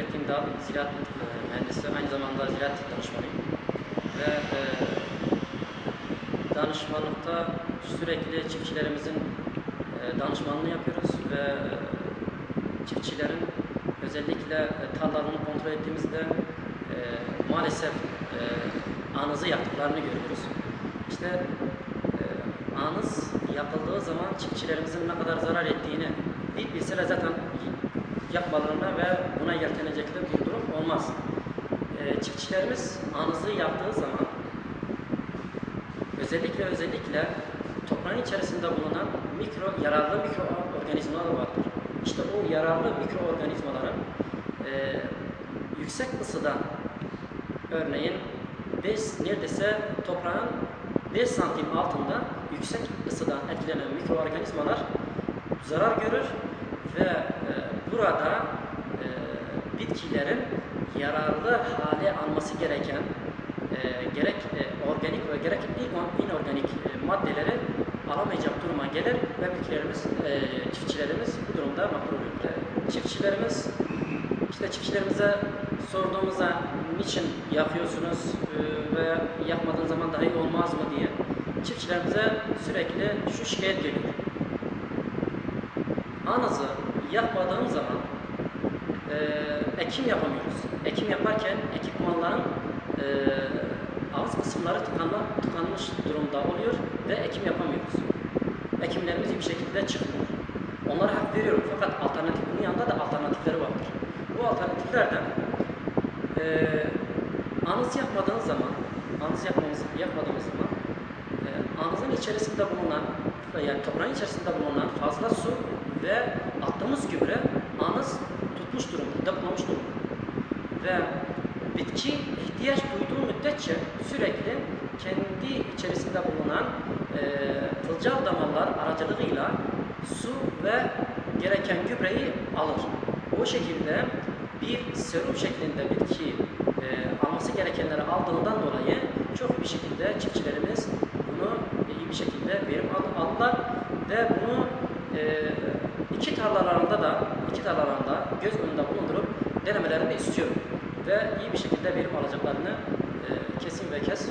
Mehmet Dindal, ziraat mühendisi, aynı zamanda ziraat danışmanıyım. Ve danışmanlıkta sürekli çiftçilerimizin danışmanlığını yapıyoruz ve çiftçilerin özellikle tarlalarını kontrol ettiğimizde maalesef anızı yaktıklarını görüyoruz. İşte anız yakıldığı zaman çiftçilerimizin ne kadar zarar ettiğini bir bilseler zaten yapmalarına ve buna yeltenecekleri bir durum olmaz. Çiftçilerimiz anızı yaktığı zaman özellikle toprağın içerisinde bulunan yararlı mikroorganizmalar vardır. İşte o yararlı mikroorganizmaların yüksek ısıdan, örneğin neredeyse toprağın 5 santim altında yüksek ısıdan etkilenen mikroorganizmalar zarar görür ve burada bitkilerin yararlı hale alması gereken gerek organik ve gerek inorganik maddeleri alamayacak duruma gelir ve çiftçilerimiz bu durumda mahrum olur. Çiftçilerimize sorduğumuzda niçin yakıyorsunuz ve yakmadığın zaman daha iyi olmaz mı diye çiftçilerimize sürekli şu şikayet geliyor. Anızı yakmadığım zaman ekim yapamıyoruz. Ekim yaparken ekipmanların ağız kısımları tıkanmış durumda oluyor ve ekim yapamıyoruz. Ekimlerimiz iyi bir şekilde çıkmıyor. Onlara hak veriyorum fakat bunun yanında da alternatifleri vardır. Bu alternatiflerden anız yapmadığımız zaman anızın içerisinde bulunan yani toprağın içerisinde bulunan fazla su ve attığımız gübre anız tutmuş durumda, depolanmış durumda. Ve bitki ihtiyaç duyduğu müddetçe sürekli kendi içerisinde bulunan kılcal damarlar aracılığıyla su ve gereken gübreyi alır. O şekilde bir serum şeklinde bitki alması gerekenleri aldığından dolayı çok bir şekilde çiftçilerimiz bunu iyi bir şekilde verim aldılar ve bunu iki tarlalarında göz önünde bulundurup denemelerini istiyorum ve iyi bir şekilde verim alacaklarını kesin ve kes